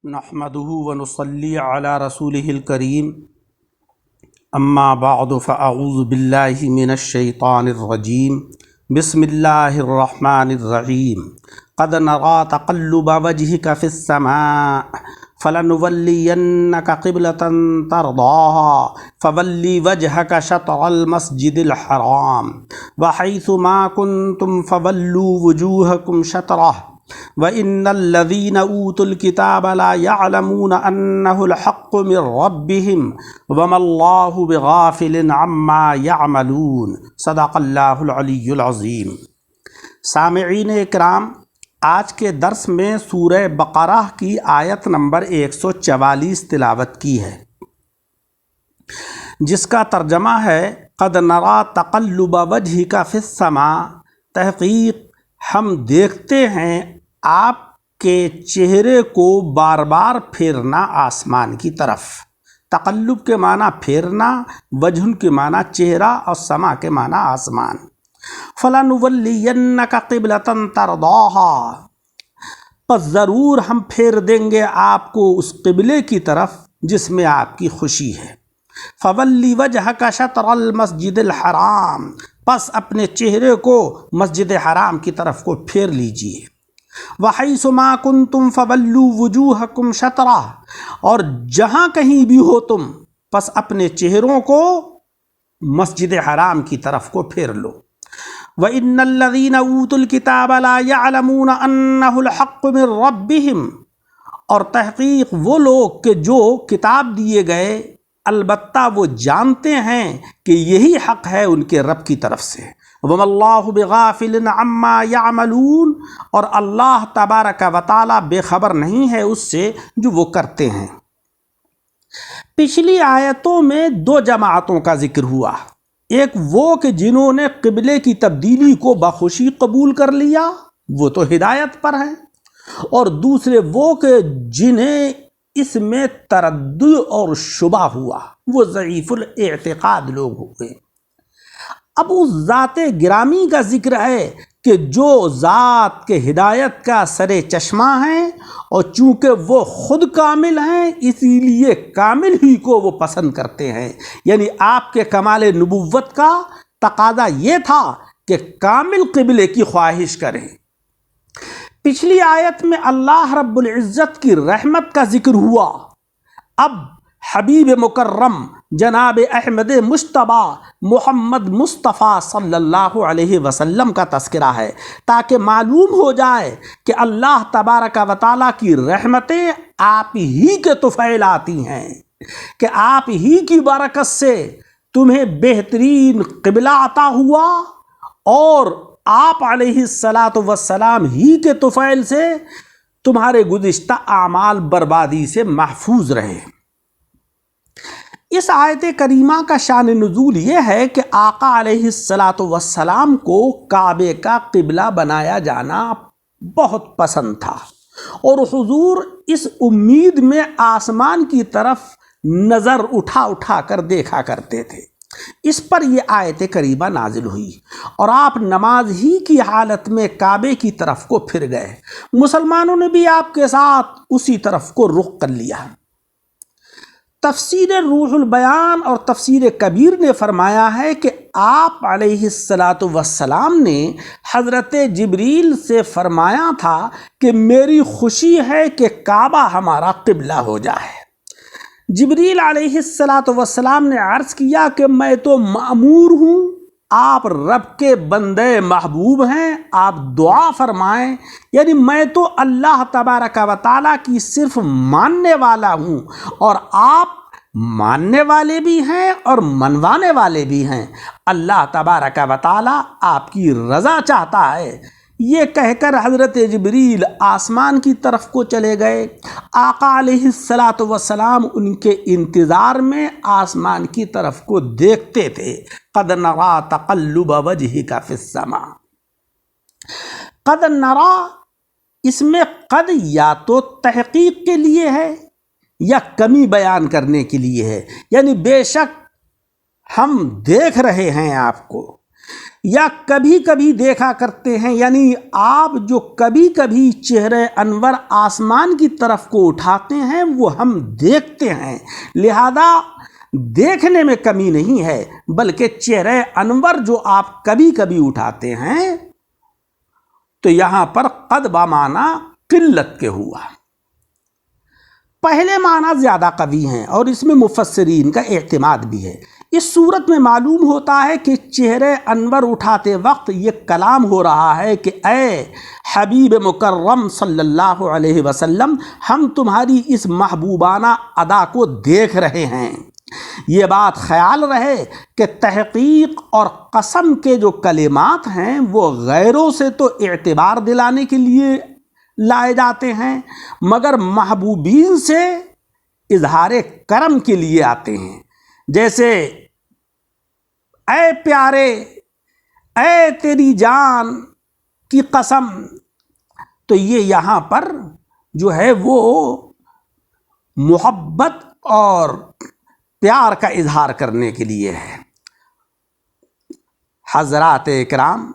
نحمده ونصلي على رسوله الكريم اما بعد فاعوذ بالله من الشيطان الرجيم بسم الله الرحمن الرحيم قد نرى تقلب وجهك في السماء فلنولينك قبلة ترضاها فولي وجهك شطر المسجد الحرام وحيث ما كنتم فولوا وجوهكم شطره وَإِنَّ الَّذِينَ أُوتُوا الْكِتَابَ لَا يَعْلَمُونَ أَنَّهُ الْحَقُّ مِنْ رَبِّهِمْ وَمَا اللَّهُ بِغَافِلٍ عَمَّا يَعْمَلُونَ صدق اللہ العلی العظیم۔ سامعین اکرام، آج کے درس میں سورہ بقرہ کی آیت نمبر 144 تلاوت کی ہے، جس کا ترجمہ ہے قد نرى تقلب وجهك في السماء، تحقیق ہم دیکھتے ہیں آپ کے چہرے کو بار بار پھیرنا آسمان کی طرف۔ تقلب کے معنی پھیرنا، وجہ کے معنی چہرہ اور سما کے معنی آسمان۔ فَلَنُوَلِّيَنَّكَ قِبْلَةً تَرْضَاهَا، پس ضرور ہم پھیر دیں گے آپ کو اس قبلے کی طرف جس میں آپ کی خوشی ہے۔ فَوَلِّ وَجْهَكَ شَطْرَ الْمَسْجِدِ الْحَرَامِ، پس اپنے چہرے کو مسجد حرام کی طرف کو پھیر لیجئے۔ وَحَيْثُ مَا كُنْتُمْ فَوَلُّوا وُجُوهَكُمْ شَطْرَهُ، اور جہاں کہیں بھی ہو تم پس اپنے چہروں کو مسجد حرام کی طرف کو پھیر لو۔ وَإِنَّ الَّذِينَ أُوتُوا الْكِتَابَ لَا يَعْلَمُونَ أَنَّهُ الْحَقُّ مِنْ رَبِّهِمْ، اور تحقیق وہ لوگ کہ جو کتاب دیے گئے البتہ وہ جانتے ہیں کہ یہی حق ہے ان کے رب کی طرف سے۔ وَمَا اللَّهُ بِغَافِلٍ عَمَّا يَعْمَلُونَ، اور اللہ تبارک و تعالی بے خبر نہیں ہے اس سے جو وہ کرتے ہیں۔ پچھلی آیتوں میں دو جماعتوں کا ذکر ہوا، ایک وہ کہ جنہوں نے قبلے کی تبدیلی کو بخوشی قبول کر لیا، وہ تو ہدایت پر ہیں، اور دوسرے وہ کہ جنہیں اس میں تردد اور شبہ ہوا، وہ ضعیف الاعتقاد لوگ ہوئے۔ اب اس ذات گرامی کا ذکر ہے کہ جو ذات کے ہدایت کا سر چشمہ ہیں، اور چونکہ وہ خود کامل ہیں اسی لیے کامل ہی کو وہ پسند کرتے ہیں، یعنی آپ کے کمال نبوت کا تقاضا یہ تھا کہ کامل قبلے کی خواہش کریں۔ پچھلی آیت میں اللہ رب العزت کی رحمت کا ذکر ہوا، اب حبیب مکرم جناب احمد مجتبیٰ محمد مصطفیٰ صلی اللہ علیہ وسلم کا تذکرہ ہے، تاکہ معلوم ہو جائے کہ اللہ تبارک و تعالیٰ کی رحمتیں آپ ہی کے طفیل آتی ہیں، کہ آپ ہی کی برکت سے تمہیں بہترین قبلہ عطا ہوا، اور آپ علیہ السلام ہی کے طفیل سے تمہارے گزشتہ اعمال بربادی سے محفوظ رہے۔ اس آیت کریمہ کا شان نزول یہ ہے کہ آقا علیہ السلام کو کعبے کا قبلہ بنایا جانا بہت پسند تھا، اور حضور اس امید میں آسمان کی طرف نظر اٹھا اٹھا کر دیکھا کرتے تھے۔ اس پر یہ آیت کریمہ نازل ہوئی، اور آپ نماز ہی کی حالت میں کعبے کی طرف کو پھر گئے۔ مسلمانوں نے بھی آپ کے ساتھ اسی طرف کو رخ کر لیا۔ تفسیر روح البیان اور تفسیر کبیر نے فرمایا ہے کہ آپ علیہ السلام نے حضرت جبریل سے فرمایا تھا کہ میری خوشی ہے کہ کعبہ ہمارا قبلہ ہو جائے۔ جبریل علیہ السلام نے عرض کیا کہ میں تو مأمور ہوں، آپ رب کے بندے محبوب ہیں، آپ دعا فرمائیں، یعنی میں تو اللہ تبارک و تعالیٰ کی صرف ماننے والا ہوں، اور آپ ماننے والے بھی ہیں اور منوانے والے بھی ہیں، اللہ تبارک و تعالیٰ آپ کی رضا چاہتا ہے۔ یہ کہہ کر حضرت جبریل آسمان کی طرف کو چلے گئے۔ آقا علیہ السلام ان کے انتظار میں آسمان کی طرف کو دیکھتے تھے۔ قد نرى تقلب وجهك في السماء، قد نرى اس میں قد یا تو تحقیق کے لیے ہے یا کمی بیان کرنے کے لیے ہے، یعنی بے شک ہم دیکھ رہے ہیں آپ کو۔ یا کبھی کبھی دیکھا کرتے ہیں، یعنی آپ جو کبھی کبھی چہرہ انور آسمان کی طرف کو اٹھاتے ہیں وہ ہم دیکھتے ہیں، لہذا دیکھنے میں کمی نہیں ہے، بلکہ چہرہ انور جو آپ کبھی کبھی اٹھاتے ہیں تو یہاں پر قد بمعنی قلت کے ہوا۔ پہلے معنی زیادہ قوی ہیں اور اس میں مفسرین کا اعتماد بھی ہے۔ اس صورت میں معلوم ہوتا ہے کہ چہرہ انور اٹھاتے وقت یہ کلام ہو رہا ہے کہ اے حبیب مکرم صلی اللہ علیہ وسلم، ہم تمہاری اس محبوبانہ ادا کو دیکھ رہے ہیں۔ یہ بات خیال رہے کہ تحقیق اور قسم کے جو کلمات ہیں وہ غیروں سے تو اعتبار دلانے کے لیے لائے جاتے ہیں، مگر محبوبین سے اظہار کرم کے لیے آتے ہیں، جیسے اے پیارے، اے تیری جان کی قسم۔ تو یہ یہاں پر جو ہے وہ محبت اور پیار کا اظہار کرنے کے لیے ہے۔ حضرات اکرام،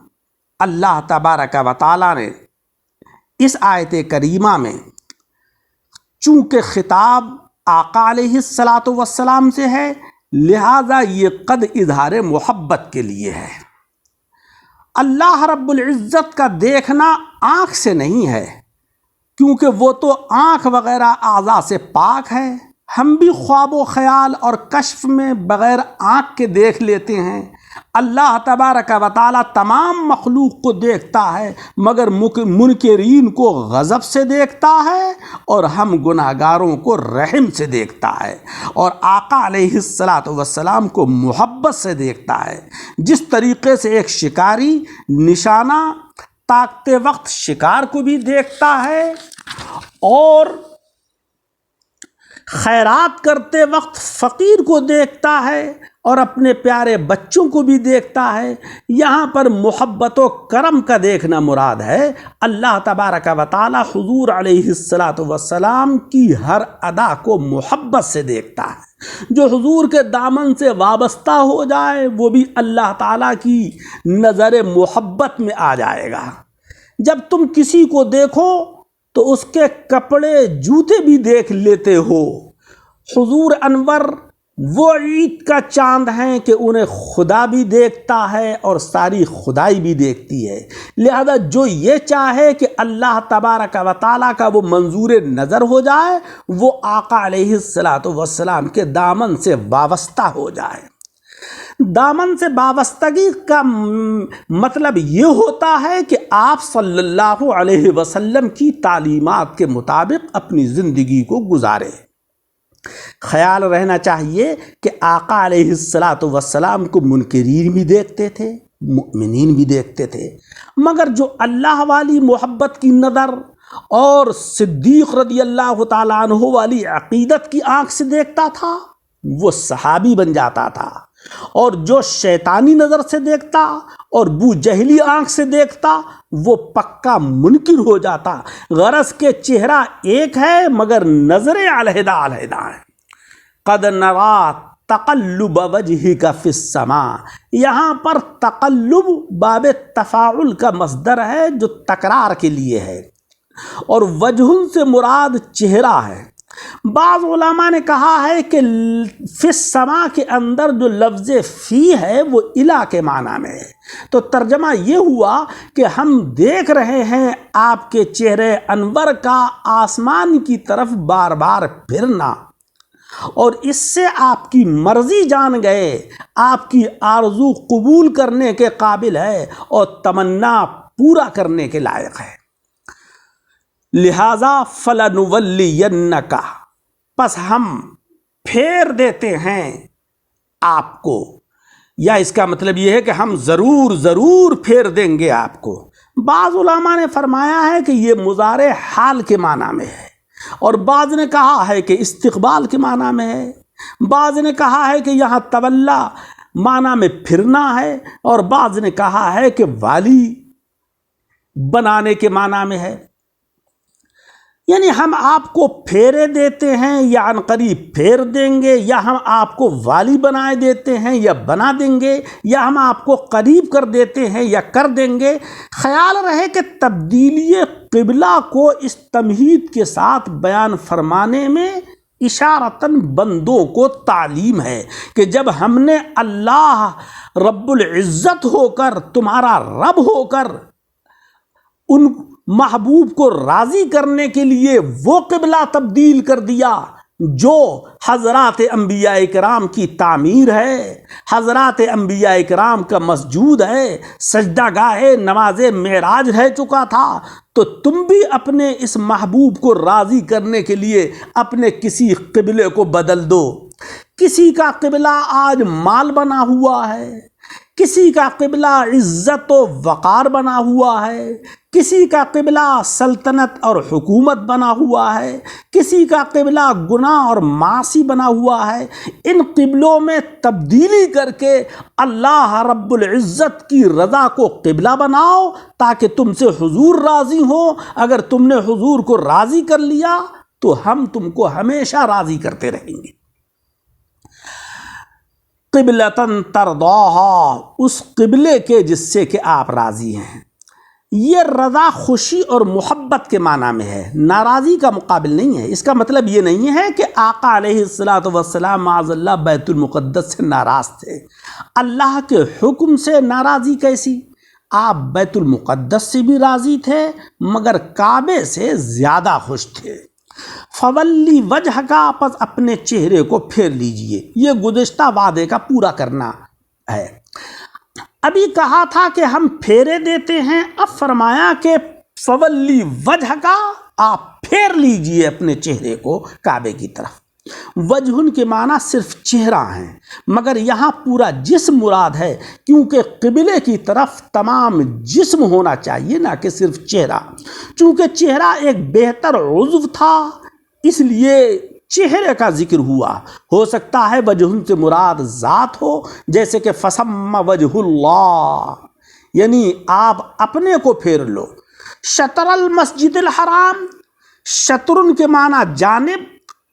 اللہ تبارک و تعالیٰ نے اس آیت کریمہ میں چونکہ خطاب آقا علیہ الصلاۃ والسلام سے ہے، لہذا یہ قد اظہار محبت کے لیے ہے۔ اللہ رب العزت کا دیکھنا آنکھ سے نہیں ہے، کیونکہ وہ تو آنکھ وغیرہ اعضاء سے پاک ہے۔ ہم بھی خواب و خیال اور کشف میں بغیر آنکھ کے دیکھ لیتے ہیں۔ اللہ تبارک و تعالی تمام مخلوق کو دیکھتا ہے، مگر منکرین کو غضب سے دیکھتا ہے اور ہم گناہگاروں کو رحم سے دیکھتا ہے، اور آقا علیہ الصلاۃ والسلام کو محبت سے دیکھتا ہے۔ جس طریقے سے ایک شکاری نشانہ تاکتے وقت شکار کو بھی دیکھتا ہے اور خیرات کرتے وقت فقیر کو دیکھتا ہے اور اپنے پیارے بچوں کو بھی دیکھتا ہے، یہاں پر محبت و کرم کا دیکھنا مراد ہے۔ اللہ تبارک و تعالی حضور علیہ الصلاۃ والسلام کی ہر ادا کو محبت سے دیکھتا ہے۔ جو حضور کے دامن سے وابستہ ہو جائے وہ بھی اللہ تعالیٰ کی نظر محبت میں آ جائے گا۔ جب تم کسی کو دیکھو تو اس کے کپڑے جوتے بھی دیکھ لیتے ہو۔ حضور انور وہ عید کا چاند ہیں کہ انہیں خدا بھی دیکھتا ہے اور ساری خدائی بھی دیکھتی ہے، لہذا جو یہ چاہے کہ اللہ تبارک و تعالیٰ کا وہ منظور نظر ہو جائے، وہ آقا علیہ الصلاۃ والسلام کے دامن سے وابستہ ہو جائے۔ دامن سے وابستگی کا مطلب یہ ہوتا ہے کہ آپ صلی اللہ علیہ وسلم کی تعلیمات کے مطابق اپنی زندگی کو گزارے۔ خیال رہنا چاہیے کہ آقا علیہ الصلاۃ والسلام کو منکرین بھی دیکھتے تھے، مؤمنین بھی دیکھتے تھے، مگر جو اللہ والی محبت کی نظر اور صدیق رضی اللہ تعالیٰ عنہ والی عقیدت کی آنکھ سے دیکھتا تھا وہ صحابی بن جاتا تھا، اور جو شیطانی نظر سے دیکھتا اور بو جہلی آنکھ سے دیکھتا وہ پکا منکر ہو جاتا۔ غرض کے چہرہ ایک ہے مگر نظریں علیحدہ علیحدہ ہیں۔ قد نرا تقلب وجہک فی السماء، یہاں پر تقلب باب تفاعل کا مصدر ہے جو تکرار کے لیے ہے، اور وجہ سے مراد چہرہ ہے۔ بعض علماء نے کہا ہے کہ فی السماء کے اندر جو لفظ فی ہے وہ الہ کے معنی میں ہے، تو ترجمہ یہ ہوا کہ ہم دیکھ رہے ہیں آپ کے چہرے انور کا آسمان کی طرف بار بار پھرنا، اور اس سے آپ کی مرضی جان گئے، آپ کی آرزو قبول کرنے کے قابل ہے اور تمنا پورا کرنے کے لائق ہے۔ لہذا فَلَنُوَلِّيَنَّكَ، پس ہم پھیر دیتے ہیں آپ کو، یا اس کا مطلب یہ ہے کہ ہم ضرور پھیر دیں گے آپ کو۔ بعض علماء نے فرمایا ہے کہ یہ مضارع حال کے معنی میں ہے، اور بعض نے کہا ہے کہ استقبال کے معنی میں ہے، بعض نے کہا ہے کہ یہاں تولا معنی میں پھرنا ہے، اور بعض نے کہا ہے کہ والی بنانے کے معنی میں ہے۔ یعنی ہم آپ کو پھیرے دیتے ہیں یا عنقریب پھیر دیں گے، یا ہم آپ کو والی بنائے دیتے ہیں یا بنا دیں گے، یا ہم آپ کو قریب کر دیتے ہیں یا کر دیں گے۔ خیال رہے کہ تبدیلی قبلہ کو اس تمہید کے ساتھ بیان فرمانے میں اشارتاً بندوں کو تعلیم ہے کہ جب ہم نے اللہ رب العزت ہو کر، تمہارا رب ہو کر، ان محبوب کو راضی کرنے کے لیے وہ قبلہ تبدیل کر دیا جو حضرات انبیاء کرام کی تعمیر ہے، حضرات انبیاء کرام کا مسجود ہے، سجدہ گاہ نماز معراج رہ چکا تھا، تو تم بھی اپنے اس محبوب کو راضی کرنے کے لیے اپنے کسی قبلے کو بدل دو۔ کسی کا قبلہ آج مال بنا ہوا ہے، کسی کا قبلہ عزت و وقار بنا ہوا ہے، کسی کا قبلہ سلطنت اور حکومت بنا ہوا ہے، کسی کا قبلہ گناہ اور معاصی بنا ہوا ہے۔ ان قبلوں میں تبدیلی کر کے اللہ رب العزت کی رضا کو قبلہ بناؤ تاکہ تم سے حضور راضی ہوں۔ اگر تم نے حضور کو راضی کر لیا تو ہم تم کو ہمیشہ راضی کرتے رہیں گے۔ قبلتاً ترضاہا، اس قبلے کے جس سے کہ آپ راضی ہیں۔ یہ رضا خوشی اور محبت کے معنی میں ہے، ناراضی کا مقابل نہیں ہے۔ اس کا مطلب یہ نہیں ہے کہ آقا علیہ الصلاۃ والسلام معاذ اللہ بیت المقدس سے ناراض تھے۔ اللہ کے حکم سے ناراضی کیسی؟ آپ بیت المقدس سے بھی راضی تھے مگر کعبے سے زیادہ خوش تھے۔ فولی وجہ کا، پس اپنے چہرے کو پھیر لیجئے۔ یہ گزشتہ وعدے کا پورا کرنا ہے۔ ابھی کہا تھا کہ ہم پھیرے دیتے ہیں، اب فرمایا کہ فولی وجہ کا، آپ پھیر لیجئے اپنے چہرے کو کعبے کی طرف۔ وجہن کے معنی صرف چہرہ ہیں، مگر یہاں پورا جسم مراد ہے، کیونکہ قبلے کی طرف تمام جسم ہونا چاہیے نہ کہ صرف چہرہ۔ چونکہ چہرہ ایک بہتر عضو تھا اس لیے چہرے کا ذکر ہوا۔ ہو سکتا ہے وجہن سے مراد ذات ہو، جیسے کہ فسم وجہ اللہ، یعنی آپ اپنے کو پھیر لو۔ شطر المسجد الحرام، شطرن کے معنی جانب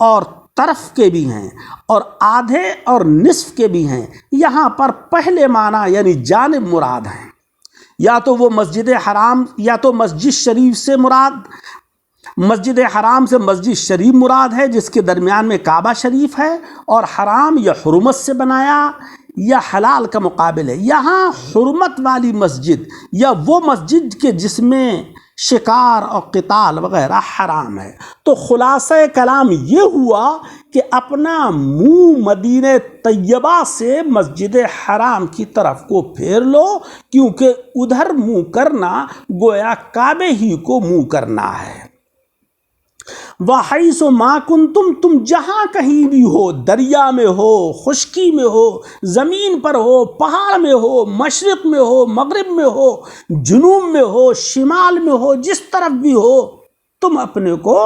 اور طرف کے بھی ہیں اور آدھے اور نصف کے بھی ہیں۔ یہاں پر پہلے معنی یعنی جانب مراد ہیں، یا تو وہ مسجد حرام، یا تو مسجد شریف سے مراد، مسجد حرام سے مسجد شریف مراد ہے جس کے درمیان میں کعبہ شریف ہے، اور حرام یا حرمت سے بنایا یا حلال کا مقابل ہے۔ یہاں حرمت والی مسجد یا وہ مسجد کے جس میں شکار اور قتال وغیرہ حرام ہے۔ تو خلاصہ کلام یہ ہوا کہ اپنا منہ مدینہ طیبہ سے مسجد حرام کی طرف کو پھیر لو، کیونکہ ادھر منہ کرنا گویا کعبے ہی کو منہ کرنا ہے۔ وَحَيْثُ مَا كُنْتُمْ، تم جہاں کہیں بھی ہو، دریا میں ہو، خشکی میں ہو، زمین پر ہو، پہاڑ میں ہو، مشرق میں ہو، مغرب میں ہو، جنوب میں ہو، شمال میں ہو، جس طرف بھی ہو، تم اپنے کو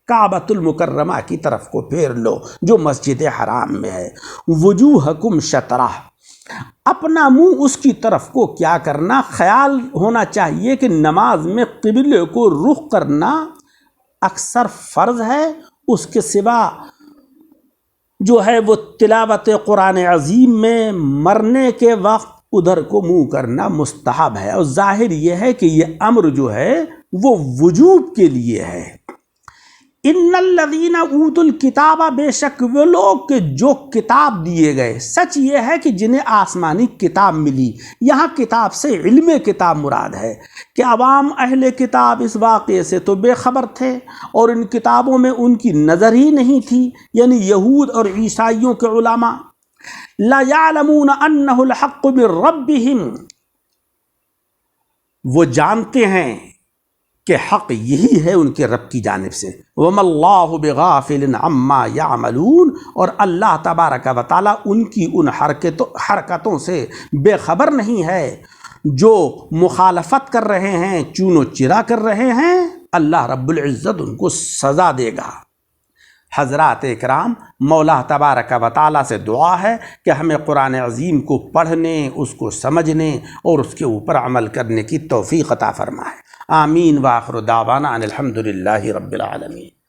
کعبۃ المکرمہ کی طرف کو پھیر لو جو مسجد حرام میں ہے۔ وجوہکم شطرہ، اپنا منہ اس کی طرف کو کیا کرنا، خیال ہونا چاہیے کہ نماز میں قبلے کو رخ کرنا اکثر فرض ہے، اس کے سوا جو ہے وہ تلاوت قرآن عظیم میں مرنے کے وقت ادھر کو منہ کرنا مستحب ہے، اور ظاہر یہ ہے کہ یہ امر جو ہے وہ وجوب کے لیے ہے۔ ان الذین اوتوا الکتاب، بے شک وہ لوگ کہ جو کتاب دیے گئے، سچ یہ ہے کہ جنہیں آسمانی کتاب ملی۔ یہاں کتاب سے علم کتاب مراد ہے کہ عوام اہل کتاب اس واقعے سے تو بے خبر تھے اور ان کتابوں میں ان کی نظر ہی نہیں تھی، یعنی یہود اور عیسائیوں کے علماء۔ لا یعلمون انہ الحق من ربہم، وہ جانتے ہیں کہ حق یہی ہے ان کے رب کی جانب سے۔ وَمَا اللَّهُ بِغَافِلٍ عَمَّا يَعْمَلُونَ، اور اللہ تبارک و تعالیٰ ان کی ان حرکتوں سے بے خبر نہیں ہے جو مخالفت کر رہے ہیں، چون و چرا کر رہے ہیں۔ اللہ رب العزت ان کو سزا دے گا۔ حضرات اکرام، مولا تبارک و تعالیٰ سے دعا ہے کہ ہمیں قرآن عظیم کو پڑھنے، اس کو سمجھنے اور اس کے اوپر عمل کرنے کی توفیق عطا فرمائے۔ آمین وآخر دعوانا ان الحمدللہ رب العالمین.